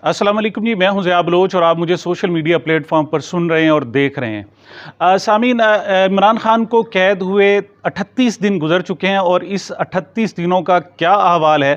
अस्सलाम वालेकुम जी, मैं हूं ज़िया बलोच और आप मुझे सोशल मीडिया प्लेटफॉर्म पर सुन रहे हैं और देख रहे हैं। सामीन, इमरान खान को कैद हुए 38 दिन गुजर चुके हैं और इस 38 दिनों का क्या अहवाल है।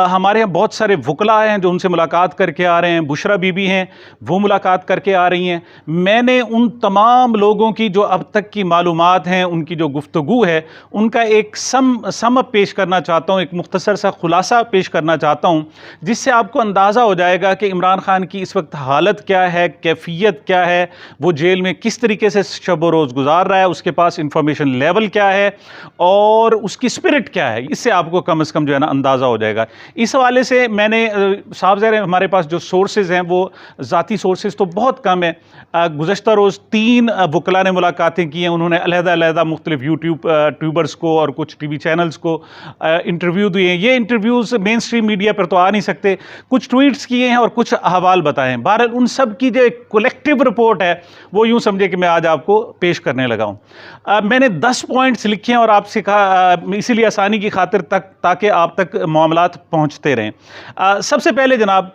हमारे यहाँ बहुत सारे वकला हैं जो उनसे मुलाकात करके आ रहे हैं। बुशरा बीबी हैं, वो मुलाकात करके आ रही हैं। मैंने उन तमाम लोगों की जो अब तक की मालूमात हैं, उनकी जो गुफ्तगू है, उनका एक सम अप पेश करना चाहता हूँ, एक मुख्तसर सा खुलासा पेश करना चाहता हूँ, जिससे आपको अंदाज़ा हो जाएगा कि इमरान खान की इस वक्त हालत क्या है, कैफियत क्या है, वो जेल में किस तरीके से शब व रोज़ गुजार रहा है, उसके पास इंफॉर्मेशन लेवल क्या है और उसकी स्पिरिट क्या है। इससे आपको कम से कम जो है ना अंदाज़ा हो जाएगा। इस हवाले से मैंने साहब ज़ाहिर हमारे पास जो सोर्सेज हैं वो ज़ाती सोर्सेज तो बहुत कम है। गुज़श्ता रोज़ 3 वकला ने मुलाकातें की हैं। उन्होंने अलहदा मुख्तलिफ ट्यूबर्स को और कुछ टीवी चैनल्स को इंटरव्यू दिए हैं। ये इंटरव्यूज़ मेन स्ट्रीम मीडिया पर तो आ नहीं सकते। कुछ ट्वीट्स किए हैं और कुछ अहवाल बताए हैं। बहरहाल उन सब की जो एक कलेक्टिव रिपोर्ट है वो यूँ समझे कि मैं आज आपको पेश करने लगा हूँ। मैंने 10 पॉइंट्स लिखे हैं और आपसे कहा इसीलिए आसानी की खातिर ताकि आप तक मामलात पहुँचते रहें। सबसे पहले जनाब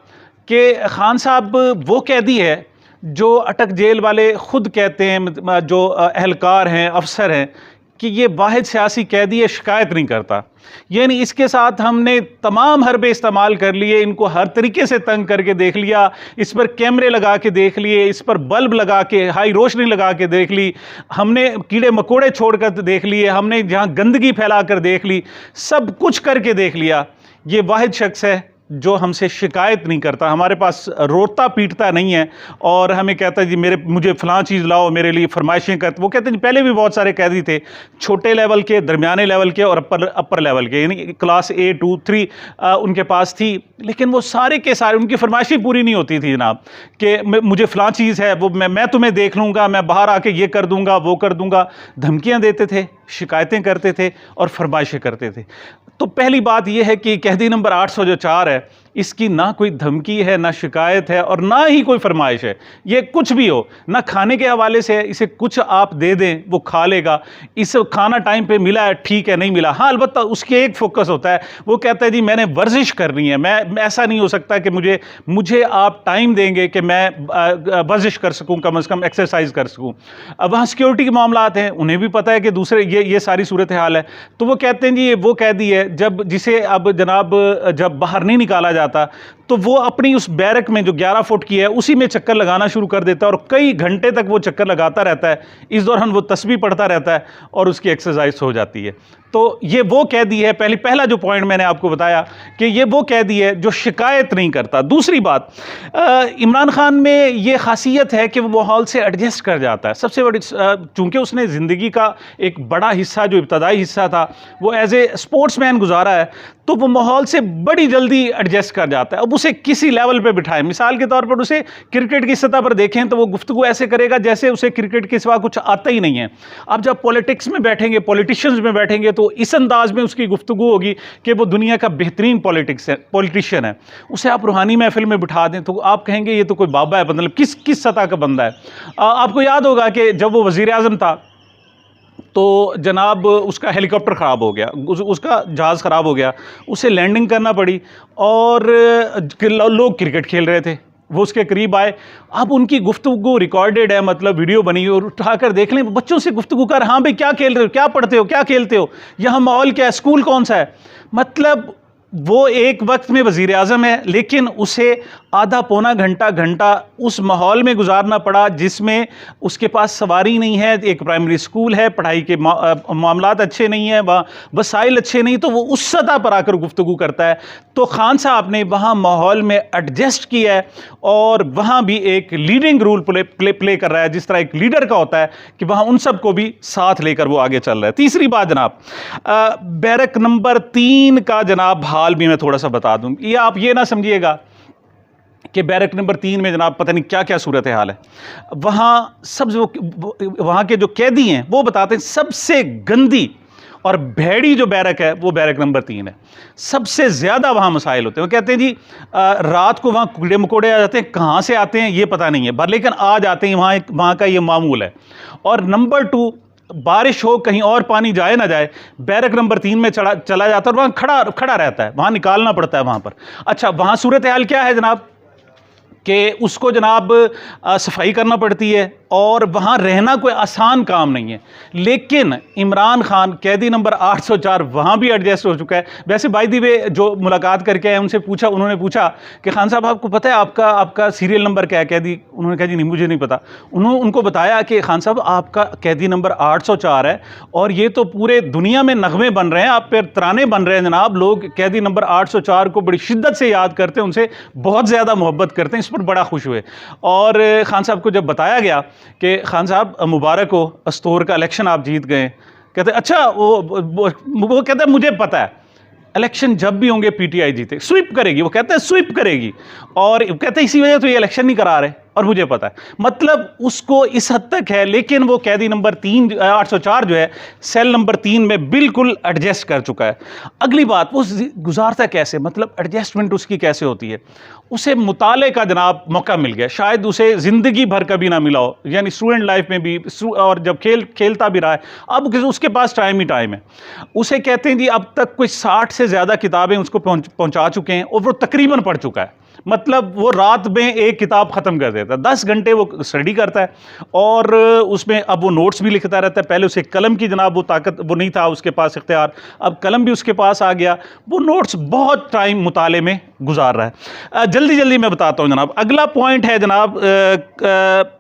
कि खान साहब वो कैदी है जो अटक जेल वाले ख़ुद कहते हैं, जो अहलकार हैं, अफसर हैं, कि ये वाहिद सियासी कैदी है, शिकायत नहीं करता। यानी इसके साथ हमने तमाम हरबे इस्तेमाल कर लिए, इनको हर तरीके से तंग करके देख लिया, इस पर कैमरे लगा के देख लिए, इस पर बल्ब लगा के हाई रोशनी लगा के देख ली, हमने कीड़े मकोड़े छोड़कर देख लिए, हमने जहाँ गंदगी फैला कर देख ली, सब कुछ करके देख लिया। ये वाहिद शख्स है जो हमसे शिकायत नहीं करता, हमारे पास रोता पीटता नहीं है और हमें कहता है जी मुझे फ़लाँ चीज़ लाओ, मेरे लिए फरमाइशें करते। वो कहते हैं जी पहले भी बहुत सारे कैदी थे, छोटे लेवल के, दरमियाने लेवल के और अपर लेवल के, यानी क्लास A 2 3 उनके पास थी, लेकिन वो सारे के सारे उनकी फरमाइशें पूरी नहीं होती थी जनाब कि मुझे फ़लाँ चीज़ है, वो मैं तुम्हें देख लूँगा, मैं बाहर आके ये कर दूँगा, वो कर दूँगा। धमकियाँ देते थे, शिकायतें करते थे और फरमाइशें करते थे। तो पहली बात यह है कि कैदी नंबर 804 है, इसकी ना कोई धमकी है, ना शिकायत है और ना ही कोई फरमाइश है। ये कुछ भी हो, ना खाने के हवाले से है, इसे कुछ आप दे दें वो खा लेगा। इसे खाना टाइम पे मिला है, ठीक है, नहीं मिला, हाँ अलबत्ता उसके एक फोकस होता है, वो कहता है जी मैंने वर्जिश करनी है, मैं ऐसा नहीं हो सकता कि मुझे आप टाइम देंगे कि मैं वर्जिश कर सकूँ, कम से कम एक्सरसाइज कर सकूँ। अब वहाँ सिक्योरिटी के मामलात हैं, उन्हें भी पता है कि दूसरे ये सारी सूरत हाल है, तो वो कहते हैं जी ये वो कैदी है जिसे अब जनाब जब बाहर नहीं निकाला जाता तो वो अपनी उस बैरक में जो 11 फुट की है उसी में चक्कर लगाना शुरू कर देता है और कई घंटे तक वो चक्कर लगाता रहता है। इस दौरान वो तस्बीह पढ़ता रहता है और उसकी एक्सरसाइज हो जाती है। तो ये वो कैदी है, पहला जो पॉइंट मैंने आपको बताया कि ये वो कैदी है जो शिकायत नहीं करता। दूसरी बात, इमरान खान में ये खासियत है कि वो माहौल से एडजस्ट कर जाता है। सबसे बड़ी, चूंकि उसने ज़िंदगी का एक बड़ा हिस्सा जो इब्तदाई हिस्सा था वो एज ए स्पोर्ट्समैन गुजारा है, तो वो माहौल से बड़ी जल्दी एडजस्ट कर जाता है। अब उसे किसी लेवल पे बिठाएं, मिसाल के तौर पर उसे क्रिकेट की सतह पर देखें तो वो गुफ्तगू ऐसे करेगा जैसे उसे क्रिकेट के सिवा कुछ आता ही नहीं है। अब जब पॉलिटिक्स में बैठेंगे, पॉलिटिशियंस में बैठेंगे तो इस अंदाज में उसकी गुफ्तगू होगी कि वो दुनिया का बेहतरीन पॉलिटिशियन है। उसे आप रूहानी महफिल में बिठा दें तो आप कहेंगे ये तो कोई बाबा है, मतलब किस सतह का बंदा है। आपको याद होगा कि जब वो वज़ीर आज़म था तो जनाब उसका हेलीकॉप्टर ख़राब हो गया, उसका जहाज़ ख़राब हो गया, उसे लैंडिंग करना पड़ी और लोग क्रिकेट खेल रहे थे, वो उसके करीब आए। अब उनकी गुफ्तगू रिकॉर्डेड है, मतलब वीडियो बनी और उठाकर देख लें, बच्चों से गुफ्तगू कर, हाँ भाई क्या खेल रहे हो, क्या पढ़ते हो, क्या खेलते हो, यहाँ माहौल क्या है, स्कूल कौन सा है। मतलब वो एक वक्त में वज़ीर आज़म है लेकिन उसे आधा पौना घंटा उस माहौल में गुजारना पड़ा जिसमें उसके पास सवारी नहीं है, एक प्राइमरी स्कूल है, पढ़ाई के मामलात अच्छे नहीं हैं, वहाँ वसाइल अच्छे नहीं, तो वो उस सतह पर आकर गुफ्तगू करता है। तो खान साहब ने वहाँ माहौल में एडजस्ट किया है और वहाँ भी एक लीडिंग रोल प्ले कर रहा है, जिस तरह एक लीडर का होता है कि वहाँ उन सबको भी साथ लेकर वो आगे चल रहा है। तीसरी बात जनाब, बैरक नंबर 3 का जनाब हाल भी मैं थोड़ा सा बता दूं। ये आप ये ना समझिएगा कि बैरक नंबर 3 में जनाब पता नहीं क्या क्या सूरत हाल है। वहाँ के जो कैदी हैं वो बताते हैं सबसे गंदी और भैड़ी जो बैरक है वो बैरक नंबर 3 है। सबसे ज़्यादा वहाँ मसाइल होते हैं। वो कहते हैं जी रात को वहाँ कीड़े मकोड़े आ जाते हैं, कहाँ से आते हैं ये पता नहीं है, लेकिन आ जाते हैं, वहाँ का ये मामूल है। और नंबर 2, बारिश हो, कहीं और पानी जाए ना जाए, बैरक नंबर 3 में चला जाता है और वहाँ खड़ा रहता है, वहाँ निकालना पड़ता है वहाँ पर। अच्छा, वहाँ सूरत हाल क्या है जनाब, कि उसको जनाब सफाई करना पड़ती है और वहाँ रहना कोई आसान काम नहीं है। लेकिन इमरान खान कैदी नंबर 804 वहाँ भी एडजस्ट हो चुका है। वैसे बाय द वे जो मुलाकात करके आए उनसे पूछा, उन्होंने पूछा कि खान साहब आपको पता है आपका सीरियल नंबर क्या है कैदी? उन्होंने कहा जी नहीं, मुझे नहीं पता। उनको बताया कि खान साहब आपका कैदी नंबर 804 है और ये तो पूरे दुनिया में नगमे बन रहे हैं, आप पर तराने बन रहे हैं जनाब, लोग कैदी नंबर 804 को बड़ी शिद्दत से याद करते हैं, उनसे बहुत ज़्यादा मोहब्बत करते हैं। इस पर बड़ा खुश हुए और खान साहब को जब बताया गया कि खान साहब मुबारक हो, अस्तोर का इलेक्शन आप जीत गए, कहते अच्छा वो कहते मुझे पता है इलेक्शन जब भी होंगे पीटीआई जीते, स्वीप करेगी, वो कहते हैं स्वीप करेगी, और कहते हैं इसी वजह तो ये इलेक्शन नहीं करा रहे और मुझे पता है। मतलब उसको इस हद तक है, लेकिन वो कैदी नंबर 804 जो है सेल नंबर 3 में बिल्कुल एडजस्ट कर चुका है। अगली बात, वो गुजारता कैसे, मतलब एडजस्टमेंट उसकी कैसे होती है? उसे मुताले का जनाब मौका मिल गया, शायद उसे ज़िंदगी भर कभी ना मिला हो, यानी स्टूडेंट लाइफ में भी, और जब खेलता भी रहा है, अब उसके पास टाइम ही टाइम है। उसे कहते हैं जी अब तक कोई 60 से ज़्यादा किताबें उसको पहुंचा चुके हैं और वो तकरीबन पढ़ चुका है। मतलब वो रात में एक किताब ख़त्म कर देता है, 10 घंटे वो स्टडी करता है और उसमें अब वो नोट्स भी लिखता रहता है। पहले उसे कलम की जनाब वो ताकत वो नहीं था उसके पास इख्तियार, अब कलम भी उसके पास आ गया, वो नोट्स बहुत टाइम मुताले में गुजार रहा है। जल्दी जल्दी मैं बताता हूँ जनाब। अगला पॉइंट है जनाब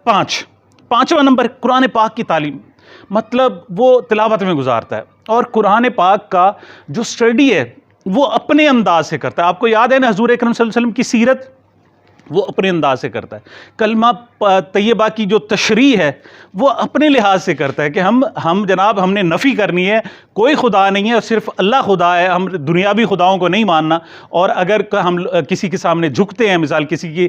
5वां नंबर, कुरान पाक की तालीम। मतलब वो तिलावत में गुजारता है और कुरान पाक का जो स्टडी है वो अपने अंदाज से करता है। आपको याद है ना हजूर अकरम सल्लल्लाहु अलैहि वसल्लम की सीरत, वो अपने अंदाज से करता है। कलमा तैयबा की जो तशरीह है वो अपने लिहाज से करता है कि हम जनाब हमने नफ़ी करनी है, कोई खुदा नहीं है और सिर्फ अल्लाह खुदा है, हम दुनियावी खुदाओं को नहीं मानना। और अगर हम किसी के सामने झुकते हैं, मिसाल किसी की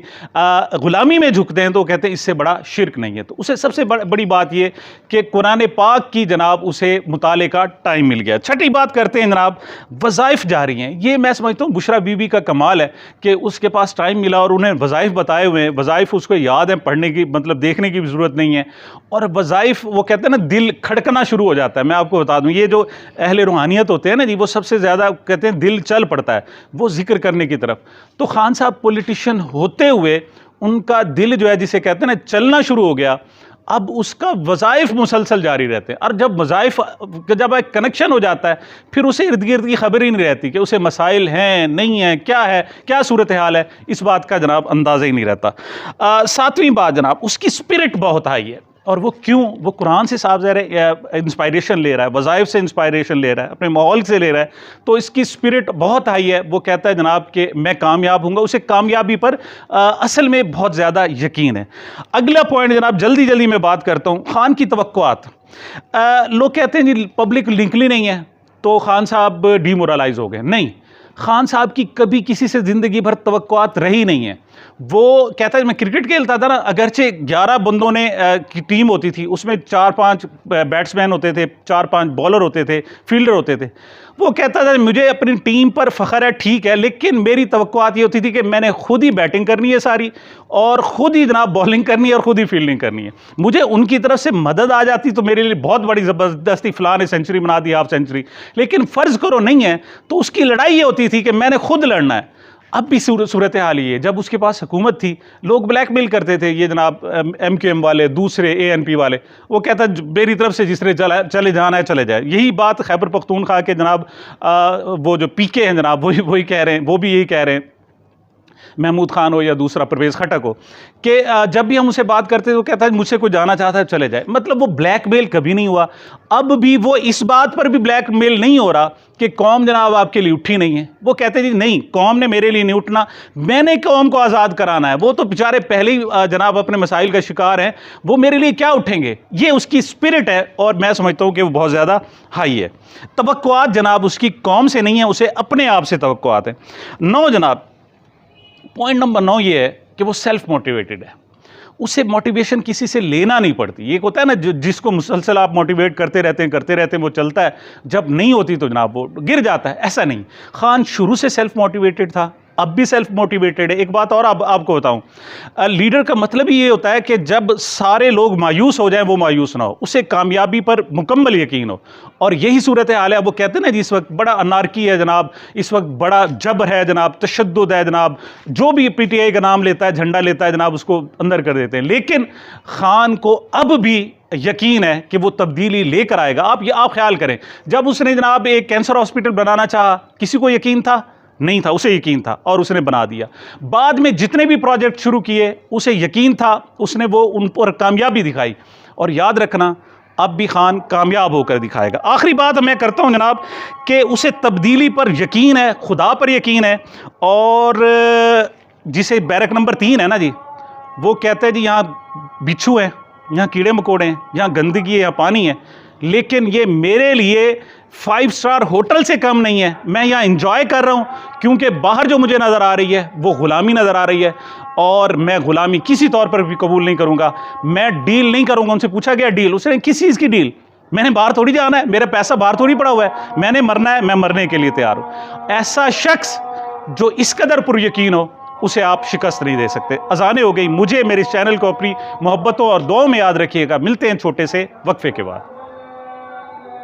ग़ुलामी में झुकते हैं, तो कहते हैं इससे बड़ा शिरक नहीं है। तो उसे सबसे बड़ी बात ये कि कुरान पाक की जनाब उसे मुताले का टाइम मिल गया। छठी बात करते हैं जनाब, वज़ाइफ जारी हैं। ये मैं समझता हूँ बुशरा बीबी का कमाल है कि उसके पास टाइम मिला और उन्हें वज़ाइफ बताए हुए हैं, वज़ाइफ उसको याद है, पढ़ने की मतलब देखने की भी ज़रूरत नहीं है। और वज़ाइफ वो कहते हैं ना दिल खड़कना शुरू हो जाता है। मैं आपको बता दूं, ये जो अहले रूहानियत होते हैं ना जी, वो सबसे ज़्यादा कहते हैं दिल चल पड़ता है वो जिक्र करने की तरफ। तो खान साहब पॉलिटिशियन होते हुए उनका दिल जो है जिसे कहते हैं ना चलना शुरू हो गया। अब उसका वज़ाइफ मुसलसल जारी रहते हैं और जब वज़ाइफ जब एक कनेक्शन हो जाता है फिर उसे इर्द गिर्द की खबर ही नहीं रहती कि उसे मसाइल हैं नहीं हैं, क्या सूरत हाल है, इस बात का जनाब अंदाज़ा ही नहीं रहता। 7वीं बात जनाब, उसकी स्पिरिट बहुत हाई है। और वो क्यों? वो कुरान से साफ ज़ाहिर इंस्पायरेशन ले रहा है, वज़ाइफ से इंस्पायरेशन ले रहा है, अपने माहौल से ले रहा है, तो इसकी स्पिरिट बहुत हाई है। वो कहता है जनाब कि मैं कामयाब हूँगा, उसे कामयाबी पर असल में बहुत ज़्यादा यकीन है। अगला पॉइंट जनाब जल्दी जल्दी मैं बात करता हूँ, खान की तवक्कुआत। लोग कहते हैं जी पब्लिक लिंकली नहीं है तो खान साहब डीमोरलाइज हो गए। नहीं, खान साहब की कभी किसी से ज़िंदगी भर तवक्कुआत रही नहीं है। वो कहता है मैं क्रिकेट खेलता था ना, अगरचे 11 बंदों ने की टीम होती थी, उसमें 4-5 बैट्समैन होते थे, 4-5 बॉलर होते थे, फील्डर होते थे। वो कहता था मुझे अपनी टीम पर फ़ख्र है, ठीक है, लेकिन मेरी तवक्कुआत ये होती थी कि मैंने खुद ही बैटिंग करनी है सारी और ख़ुद ही जनाब बॉलिंग करनी है और ख़ुद ही फील्डिंग करनी है। मुझे उनकी तरफ से मदद आ जाती तो मेरे लिए बहुत बड़ी ज़बरदस्ती, फ़लाँ ने सेंचुरी बना दी, हाफ सेंचुरी, लेकिन फ़र्ज़ करो नहीं है तो उसकी लड़ाई ये होती थी कि मैंने खुद लड़ना है। अब भी सूरत हाल ही है, जब उसके पास हुकूमत थी लोग ब्लैकमेल करते थे, ये जनाब MQM वाले, दूसरे ANP वाले, वो कहता मेरी तरफ से जिसने चले जाना है चले जाए। यही बात खैबर पख्तूनख्वा के जनाब वो जो PK हैं जनाब वही कह रहे हैं, वो भी यही कह रहे हैं, महमूद खान हो या दूसरा परवेज़ खटक हो, कि जब भी हम उसे बात करते हैं तो कहता है मुझसे कोई जाना चाहता है चले जाए। मतलब वो ब्लैकमेल कभी नहीं हुआ। अब भी वो इस बात पर भी ब्लैकमेल नहीं हो रहा कि कौम जनाब आपके लिए उठी नहीं है। वो कहते जी नहीं, कौम ने मेरे लिए नहीं उठना, मैंने कौम को आज़ाद कराना है। वो तो बेचारे पहले ही जनाब अपने मसाइल का शिकार हैं, वो मेरे लिए क्या उठेंगे। ये उसकी स्पिरिट है और मैं समझता हूँ कि वो बहुत ज़्यादा हाई है। तवक्कुआत जनाब उसकी कौम से नहीं है, उसे अपने आप से तवक्कुआत है। 9 जनाब, पॉइंट नंबर 9 ये है कि वो सेल्फ मोटिवेटेड है। उसे मोटिवेशन किसी से लेना नहीं पड़ती। ये होता है ना जिसको मुसलसल आप मोटिवेट करते रहते हैं वो चलता है, जब नहीं होती तो जनाब वो गिर जाता है। ऐसा नहीं, खान शुरू से सेल्फ मोटिवेटेड था अब भी सेल्फ मोटिवेटेड है। एक बात और आपको बताऊं, लीडर का मतलब ही ये होता है कि जब सारे लोग मायूस हो जाएं वो मायूस ना हो, उसे कामयाबी पर मुकम्मल यकीन हो। और यही सूरत हाल है। वो कहते हैं ना जी, इस वक्त बड़ा अनारकी है जनाब, इस वक्त बड़ा जबर है जनाब, तशद्दुद है जनाब, जो भी पीटीआई का नाम लेता है, झंडा लेता है जनाब, उसको अंदर कर देते हैं। लेकिन खान को अब भी यकीन है कि वो तब्दीली लेकर आएगा। आप ख्याल करें, जब उसने जनाब एक कैंसर हॉस्पिटल बनाना चाहा, किसी को यकीन था? नहीं था। उसे यकीन था और उसने बना दिया। बाद में जितने भी प्रोजेक्ट शुरू किए उसे यकीन था, उसने वो उन पर कामयाबी दिखाई। और याद रखना, अब भी खान कामयाब होकर दिखाएगा। आखिरी बात मैं करता हूं जनाब कि उसे तब्दीली पर यकीन है, खुदा पर यकीन है। और जिसे बैरक नंबर 3 है ना जी, वो कहते हैं जी यहाँ बिच्छू हैं, यहाँ कीड़े मकोड़े हैं, यहाँ गंदगी है, यहाँ पानी है, लेकिन ये मेरे लिए 5 स्टार होटल से कम नहीं है। मैं यहाँ इंजॉय कर रहा हूँ, क्योंकि बाहर जो मुझे नज़र आ रही है वो ग़ुलामी नज़र आ रही है, और मैं ग़ुलामी किसी तौर पर भी कबूल नहीं करूँगा। मैं डील नहीं करूँगा। उनसे पूछा गया डील, उसने किस चीज़ की डील? मैंने बाहर थोड़ी जाना है, मेरा पैसा बाहर थोड़ी पड़ा हुआ है, मैंने मरना है, मैं मरने के लिए तैयार हूँ। ऐसा शख्स जो इस कदर पुरयकीन हो, उसे आप शिकस्त नहीं दे सकते। अज़ानें हो गई। मुझे, मेरे इस चैनल को अपनी मोहब्बतों और दुआओं में याद रखिएगा। मिलते हैं छोटे से वक्फे के बाद।